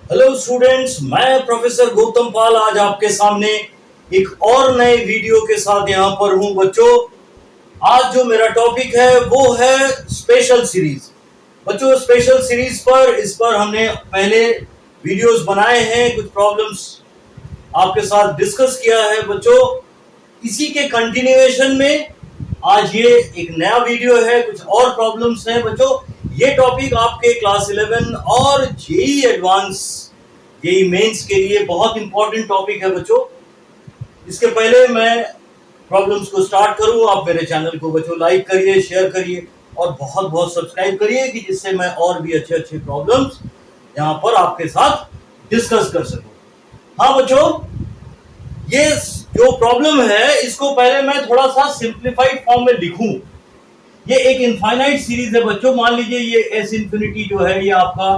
Hello students, मैं professor Gautam पाल आज आपके सामने एक और नए वीडियो के साथ यहाँ पर हूँ। बच्चों, आज जो मेरा टॉपिक है वो है स्पेशल सीरीज। बच्चों, स्पेशल सीरीज पर इस पर हमने पहले वीडियोस बनाए हैं, कुछ प्रॉब्लम्स आपके साथ डिस्कस किया है। बच्चों, इसी के कंटिन्यूएशन में आज ये एक नया वीडियो है, कुछ और प्रॉब्लम्स हैं। बच्चों, ये टॉपिक आपके क्लास 11 और जेई एडवांस, जेई मेंस के लिए बहुत इंपॉर्टेंट टॉपिक है। बच्चों, इसके पहले मैं प्रॉब्लम्स को स्टार्ट करूं, आप मेरे चैनल को बच्चों लाइक करिए, शेयर करिए और बहुत बहुत सब्सक्राइब करिए कि जिससे मैं और भी अच्छे अच्छे प्रॉब्लम्स यहाँ पर आपके साथ डिस्कस कर सकूं। हाँ बच्चों, ये जो प्रॉब्लम है इसको पहले मैं थोड़ा सा सिंप्लीफाइड फॉर्म में लिखूं। ये एक इनफाइनाइट सीरीज है बच्चों। मान लीजिए ये एस इंफिनिटी जो है ये आपका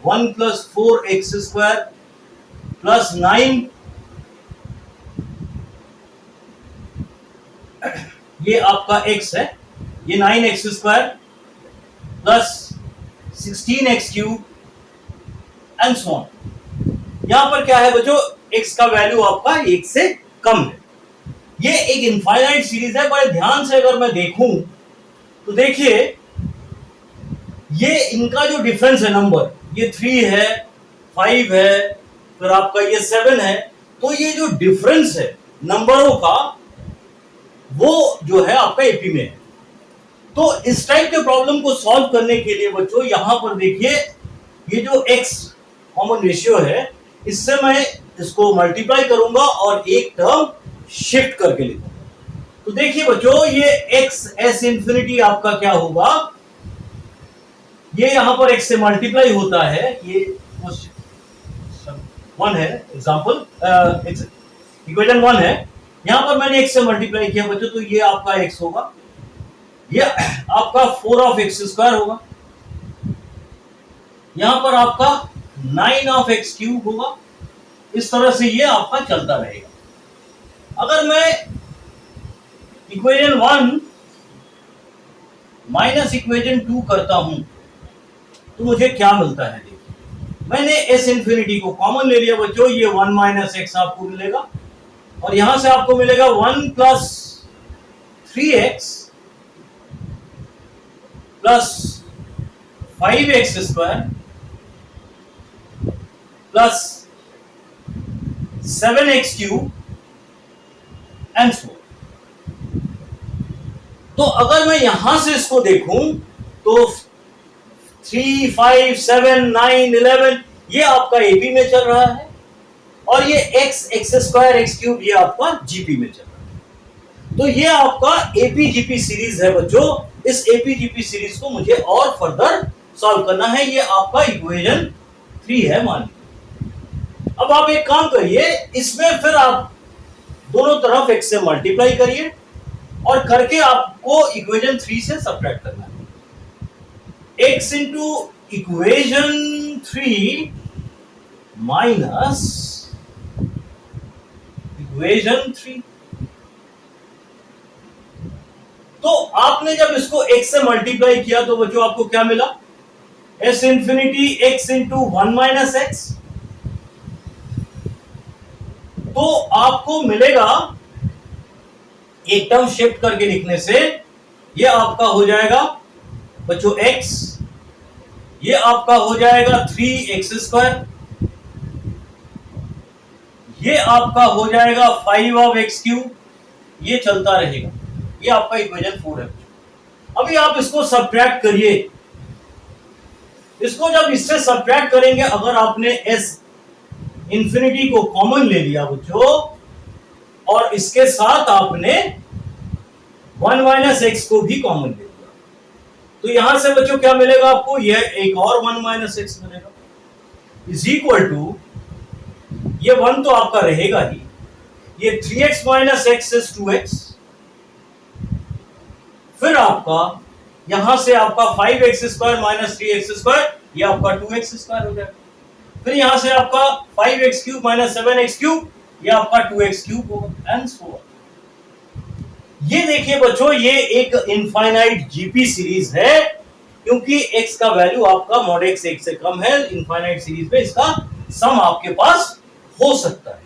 1 + 4x² + 9, ये आपका x है, ये 9x² + 16x³ and so on. यहां पर क्या है बच्चों, x का वैल्यू आपका 1 से कम है। ये एक इनफाइनाइट सीरीज है। बड़े ध्यान से अगर मैं देखूं तो देखिए, ये इनका जो डिफरेंस है नंबर, ये 3 है, 5 है, फिर आपका ये 7 है। तो ये जो डिफरेंस है नंबरों का वो जो है आपका एपी में है। तो इस टाइप के प्रॉब्लम को सॉल्व करने के लिए बच्चों यहां पर देखिए, ये जो x कॉमन रेशियो है इससे मैं इसको मल्टीप्लाई करूंगा और एक टर्म शिफ्ट करके लिखूंगा। तो देखिए बच्चों, ये x s इंफिनिटी आपका क्या होगा, ये यहां पर x से मल्टीप्लाई होता है, ये 1 है, एग्जांपल इक्वेशन 1 है। यहां पर मैंने x से मल्टीप्लाई किया बच्चों, तो ये आपका x होगा, ये आपका 4x² होगा, यहां पर आपका 9x³ होगा। इस तरह से ये आपका चलता रहेगा। अगर मैं इक्वेशन 1 माइनस इक्वेशन 2 करता हूं तो मुझे क्या मिलता है। देखिए, मैंने एस इंफिनिटी को कॉमन ले लिया बच्चों, ये 1 - x आपको मिलेगा और यहां से आपको मिलेगा 1 + 3x + 5x² + 7x³ and so. तो अगर मैं यहां से इसको देखूं तो 3, 5, 7, 9, 11 ये आपका एपी में चल रहा है और ये x² x³ ये आपका जीपी में चल रहा है। तो ये आपका एपी जीपी सीरीज है बच्चों। इस एपी जीपी सीरीज को मुझे और फर्दर सॉल्व करना है। ये आपका इक्वेशन 3 है मान लीजिए। अब आप एक काम करिए, इसमें फिर आप दोनों तरफ x से मल्टीप्लाई करिए और करके आपको इक्वेशन 3 से सब्ट्रैक्ट करना है। x into equation 3 minus equation 3। तो आपने जब इसको x से मल्टीप्लाई किया तो बच्चों आपको क्या मिला, s infinity x into 1 - x। तो आपको मिलेगा, एक टर्म शिफ्ट करके लिखने से ये आपका हो जाएगा बच्चों x, ये आपका हो जाएगा 3x², ये आपका हो जाएगा 5x³, ये चलता रहेगा। ये आपका इक्वेशन 4 है। अभी आप इसको सब्ट्रैक्ट करिए। इसको जब इससे सब्ट्रैक्ट करेंगे, अगर आपने s इंफिनिटी को कॉमन ले लिया बच्चों और इसके साथ आपने 1 - x को भी कॉमन ले लिया, तो यहां से बच्चों क्या मिलेगा आपको, यह एक और 1 - x मिलेगा, इज इक्वल टू, ये 1 तो आपका रहेगा ही, ये 3x - x इज 2x, फिर आपका यहां से आपका 5x² - 3x², ये आपका 2x² हो जाएगा। फिर यहां से आपका 5x³ - 7x³ ये आपका 2x³ होगा एंड सो ऑन। ये देखिए बच्चों, ये एक इनफाइनाइट जीपी सीरीज है, क्योंकि x का वैल्यू आपका mod x 1 से कम है। इनफाइनाइट सीरीज में इसका सम आपके पास हो सकता है।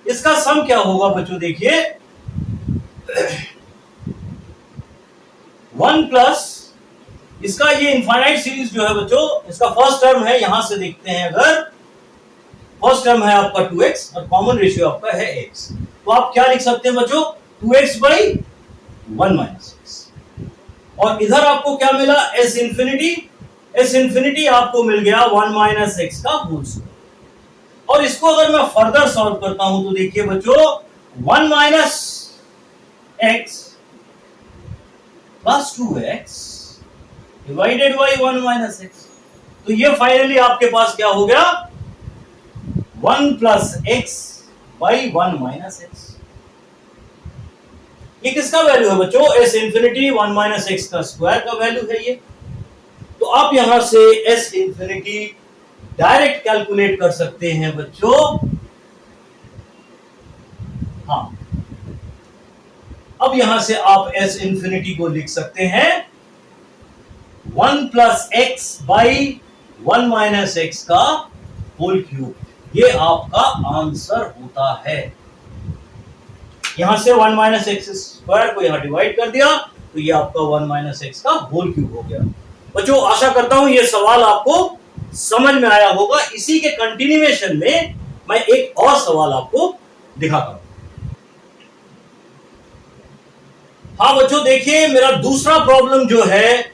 इसका सम क्या होगा बच्चों, देखिए 1 प्लस इसका ये इनफाइनाइट सीरीज जो है बच्चों, इसका फर्स्ट टर्म है, यहां से देखते हैं, अगर फर्स्ट टर्म है आपका 2x और कॉमन रेशियो आपका है x, तो आप क्या लिख सकते हैं बच्चों, 2x बाई 1 माइनस x। और इधर आपको क्या मिला, s इंफिनिटी, s इंफिनिटी आपको मिल गया 1 माइनस x का होल स्क्वायर। और इसको अगर मैं फर्दर सॉल्व करता हूं तो देखिए बच्चों 1 minus x plus 2x divided by 1 minus x, तो ये फाइनली आपके पास क्या हो गया, 1 plus x by 1 minus x। ये किसका वैल्यू है बच्चों, s इंफिनिटी 1 माइनस x का स्क्वायर का वैल्यू है ये। तो आप यहां से s इंफिनिटी डायरेक्ट कैलकुलेट कर सकते हैं बच्चों। हाँ, अब यहां से आप s इंफिनिटी को लिख सकते हैं 1 plus x by 1 minus x का होल क्यूब। ये आपका आंसर होता है। यहां से 1 माइनस एक्स स्क्वायर को यहां डिवाइड कर दिया, तो ये आपका 1 माइनस एक्स का होल क्यूब हो गया। बच्चों आशा करता हूं ये सवाल आपको समझ में आया होगा। इसी के कंटिन्यूएशन में मैं एक और सवाल आपको दिखाता हूं। हाँ बच्चों देखिए, मेरा दूसरा प्रॉब्लम जो है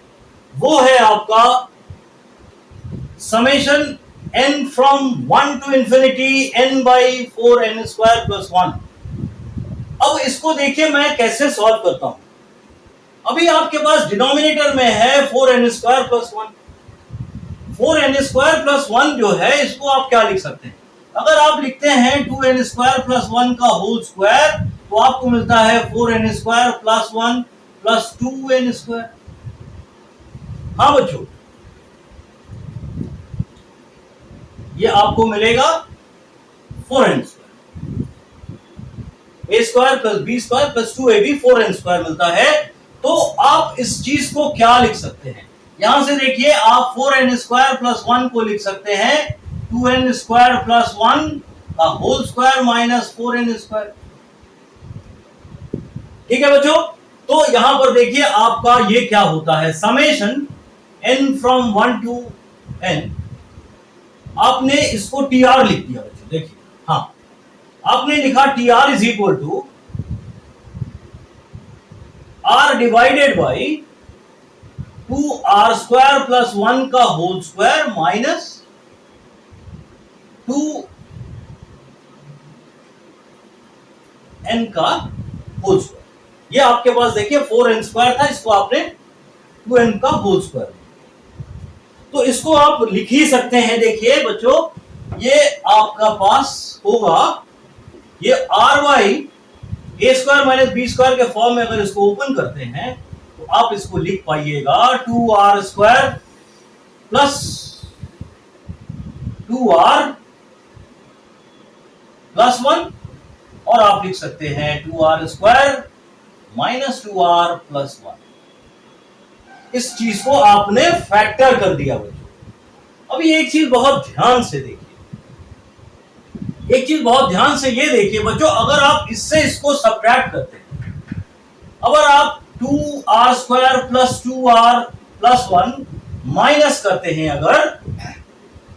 वो है आपका summation n from 1 to infinity n by 4n square plus 1। अब इसको देखिए मैं कैसे सॉल्व करता हूं। अभी आपके पास डिनोमिनेटर में है 4n square plus 1। 4n square plus 1 जो है, इसको आप क्या लिख सकते हैं, अगर आप लिखते हैं 2n स्क्वायर प्लस 1 का होल स्क्वायर, तो आपको मिलता है 4n square plus 1 plus 2n square. हाँ बच्चों, ये आपको मिलेगा 4n square, a square plus b square plus 2ab 4n square मिलता है। तो आप इस चीज को क्या लिख सकते हैं, यहां से देखिए आप 4n स्क्वायर प्लस 1 को लिख सकते हैं 2n स्क्वायर प्लस 1 का whole square minus 4n square. ठीक है बच्चों, तो यहां पर देखिए आपका ये क्या होता है, summation n from 1 to n, आपने इसको tr लिख दिया बच्चों। देखिए हाँ, आपने लिखा tr is equal to r divided by 2r square plus 1 का होल स्क्वायर माइनस 2n का होल स्क्वायर। ये आपके पास देखिए 4n स्क्वायर था, इसको आपने 2n का होल स्क्वायर, तो इसको आप लिख ही सकते हैं। देखिए बच्चों, ये आपका पास होगा, ये आर वाई ए स्क्वायर माइनस बी स्क्वायर के फॉर्म में अगर इसको ओपन करते हैं तो आप इसको लिख पाइएगा 2r square plus 2r plus 1, और आप लिख सकते हैं 2r square minus 2r plus 1। इस चीज को आपने फैक्टर कर दिया बच्चों। अभी एक चीज बहुत ध्यान से देखिए, एक चीज बहुत ध्यान से ये देखिए बच्चों, अगर आप इससे इसको सब्ट्रैक्ट करते हैं, अगर आप 2r square plus 2r plus 1 minus करते हैं, अगर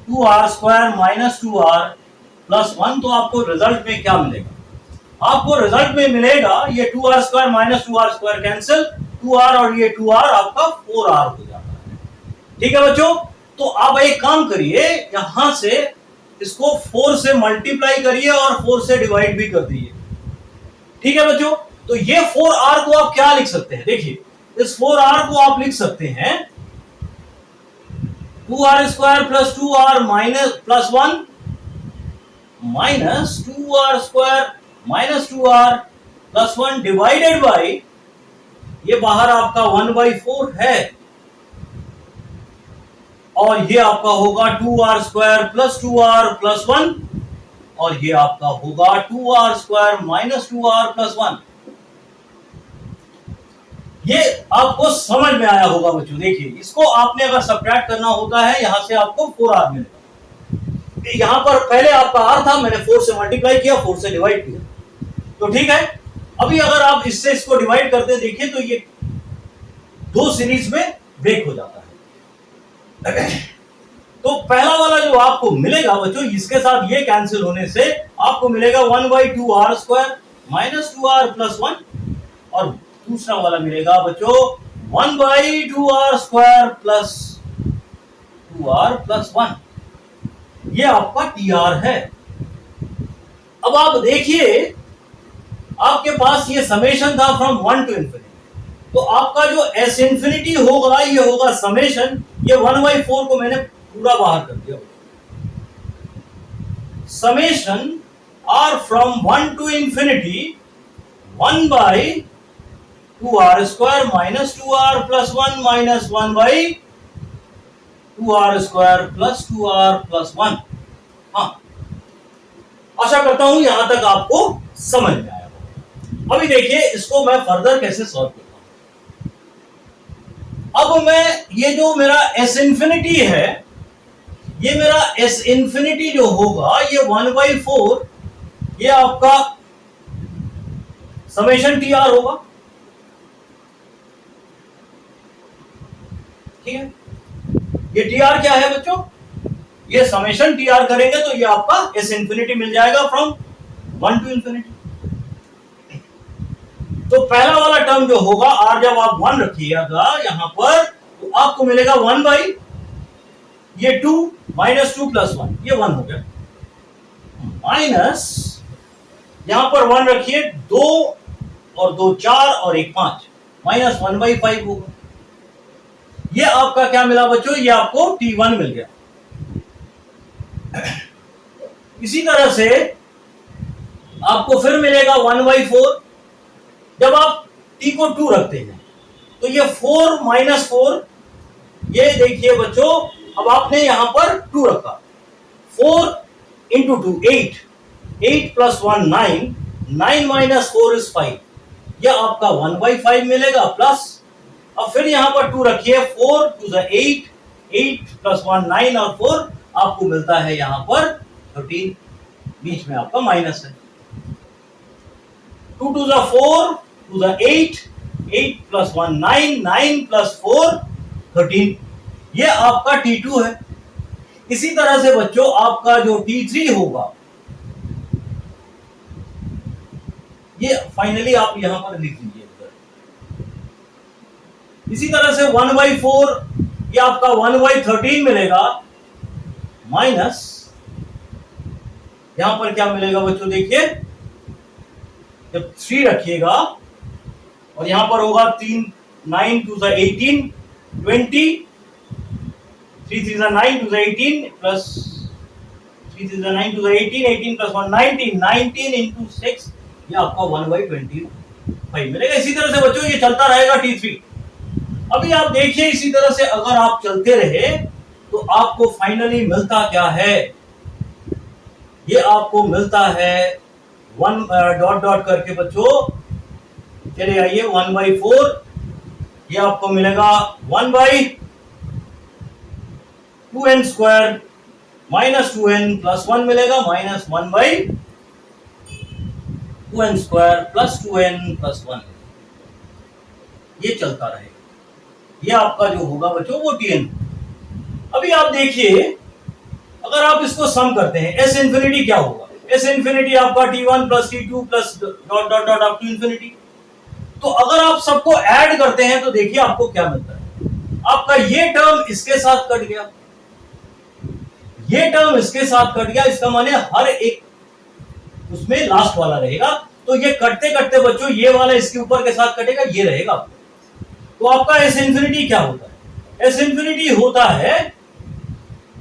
2r square minus 2r plus 1, तो आपको रिजल्ट में क्या मिलेगा, आपको रिजल्ट में मिलेगा ये 2r square minus 2r square cancel, 2r और ये 2r आपका 4r हो जाता है। ठीक है बच्चों, तो आप एक काम करिए, यहां से इसको 4 से मल्टीप्लाई करिए और 4 से डिवाइड भी कर दीजिए। ठीक है बच्चों, तो ये 4r को आप क्या लिख सकते हैं, देखिए इस 4r को आप लिख सकते हैं 2r square plus 2r minus plus 1 minus 2r square minus 2r plus 1 divided by, ये बाहर आपका 1/4 है, और ये आपका होगा 2r square plus 2r plus 1, और ये आपका होगा 2r square minus 2r plus 1। ये आपको समझ में आया होगा बच्चों। देखिए इसको आपने अगर सब्ट्रैक्ट करना होता है, यहां से आपको 4r मिलेगा। यहां पर पहले आपका आर था, मैंने 4 से मल्टीप्लाई किया, 4 से डिवाइड किया, तो ठीक है। अभी अगर आप इससे इसको डिवाइड करते देखिए तो ये दो सीरीज में ब्रेक हो जाता है। तो पहला वाला जो आपको मिलेगा बच्चों, इसके साथ ये कैंसिल होने से आपको मिलेगा 1/2r² माइनस 2r प्लस 1, और दूसरा वाला मिलेगा बच्चों 1/2r² प्लस 2r प्लस 1। ये आपका TR है। अब आप देखिए, आपके पास ये समेशन था फ्रॉम 1 to इंफिनिटी, तो आपका जो S इंफिनिटी होगा ये होगा समेशन, ये 1/4 को मैंने पूरा बाहर कर दिया, summation R from 1 to infinity 1/2r² minus 2r plus 1 minus 1/2r² plus 2r plus 1। हाँ, आशा करता हूं यहां तक आपको समझ में आया। अभी देखिए इसको मैं फर्दर कैसे सॉल्व करता हूं। अब मैं ये जो मेरा S इंफिनिटी है, ये मेरा S इंफिनिटी जो होगा ये 1/4, ये आपका समेशन TR होगा, ठीक है। ये TR क्या है बच्चों, ये समेशन TR करेंगे तो ये आपका S इंफिनिटी मिल जाएगा फ्रॉम 1 to इंफिनिटी। तो पहला वाला टर्म जो होगा R, जब आप 1 रखिएगा यहां पर, तो आपको मिलेगा 1/2 माइनस 2 प्लस 1, ये 1 हो गया, माइनस यहां पर 1 रखिए, 2 और 2 4 और 1 5, माइनस 1/5 होगा। ये आपका क्या मिला बच्चों, ये आपको T1 मिल गया। इसी तरह से आपको फिर मिलेगा 1/4, जब आप T को 2 रखते हैं तो ये 4 माइनस 4, ये देखिए बच्चों, अब आपने यहां पर 2 रखा, 4 इंटू 2 8, 8 प्लस 1 9, 9 माइनस 4 इज 5, यह आपका 1/5 मिलेगा, प्लस अब फिर यहां पर 2 रखिए, 4 टू द 8, 8 प्लस 1 9 और 4 आपको मिलता है यहां पर 13, बीच में आपका माइनस है, 2 to the 4 to the 8, 8 plus 1 9, 9 plus 4 13, ये आपका T2 है। इसी तरह से बच्चों आपका जो T3 होगा, ये फाइनली आप यहां पर लिख लीजिए। इसी तरह से 1/4, ये आपका 1/13 मिलेगा, माइनस यहां पर क्या मिलेगा बच्चों, देखिए जब 3 रखिएगा और यहां पर होगा 3, 9 to the 18 20, 3 3 9 to the 18 plus 3 3 9 to the 18, 18 plus 1 19, 19 into 6, ये आपका 1/25 मिलेगा। इसी तरह से बच्चों ये चलता रहेगा T3। अभी आप देखिए, इसी तरह से अगर आप चलते रहे तो आपको फाइनली मिलता क्या है, ये आपको मिलता है 1 डॉट डॉट करके बच्चों चले आइए, 1/4, ये आपको मिलेगा 1/2n² माइनस 2n प्लस 1 मिलेगा, minus 1/2n² plus 2n plus 1, ये चलता रहेगा। ये आपका जो होगा बच्चों वो Tn। अभी आप देखिए, अगर आप इसको सम करते हैं, S इंफिनिटी क्या होगा, S इंफिनिटी आपका T1 plus T2 plus dot dot dot up to infinity. तो अगर आप सबको ऐड करते हैं तो देखिए आपको क्या मिलता है, आपका ये टर्म इसके साथ कट गया, ये टर्म इसके साथ कट गया, इसका माने हर एक उसमें लास्ट वाला रहेगा, तो ये कटते कटते बच्चों ये वाला इसके ऊपर के साथ कटेगा, ये रहेगा। तो आपका S इंफिनिटी क्या होता है, S इंफिनिटी होता है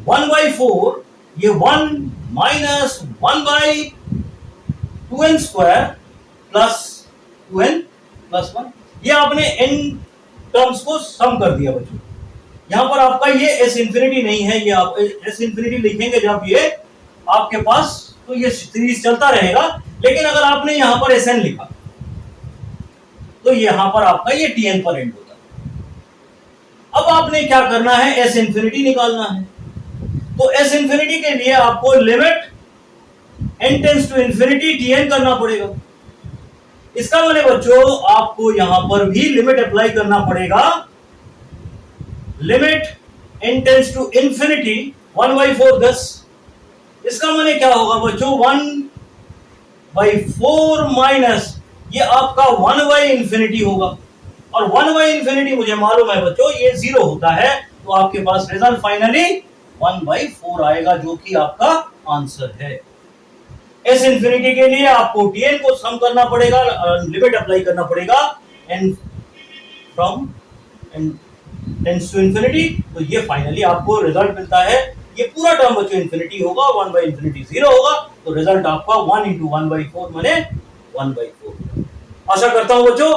1/4, ये 1 minus 1/2n² plus 2n plus 1, ये आपने n टर्म्स को सम कर दिया बच्चों। यहां पर आपका ये S इंफिनिटी नहीं है, ये आप S इंफिनिटी लिखेंगे जब ये आपके पास, तो ये सीरीज चलता रहेगा, लेकिन अगर आपने यहां पर Sn लिखा तो यहां पर आपका ये Tn पर एंड होता है। अब आपने क्या करना है, S इंफिनिटी निकालना है। तो एस इंफिनिटी के लिए आपको limit n tends to infinity tn करना पड़ेगा। इसका मतलब बच्चों आपको यहां पर भी लिमिट अप्लाई करना पड़ेगा, limit n tends to infinity 1/4 10। इसका मतलब क्या होगा बच्चों 1/4 माइनस ये आपका 1/इंफिनिटी होगा, और 1/इंफिनिटी मुझे मालूम है बच्चों ये 0 होता है, तो आपके पास रिजल्ट फाइनली 1/4 आएगा, जो कि आपका आंसर है। एस इंफिनिटी के लिए आपको tn को सम करना पड़ेगा, लिमिट अप्लाई करना पड़ेगा n from n tends to infinity, तो ये फाइनली आपको रिजल्ट मिलता है। ये पूरा टर्म बच्चों इंफिनिटी होगा, 1/इंफिनिटी 0 होगा, तो रिजल्ट आपका 1 × 1/4 माने 1/4। आशा करता हूं बच्चों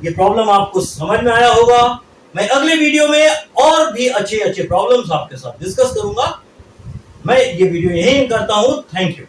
ये प्रॉब्लम आपको समझ में आया होगा। मैं अगले वीडियो में और भी अच्छे प्रॉब्लम्स आपके साथ डिस्कस करूंगा। मैं ये वीडियो यहीं करता हूं। Thank you.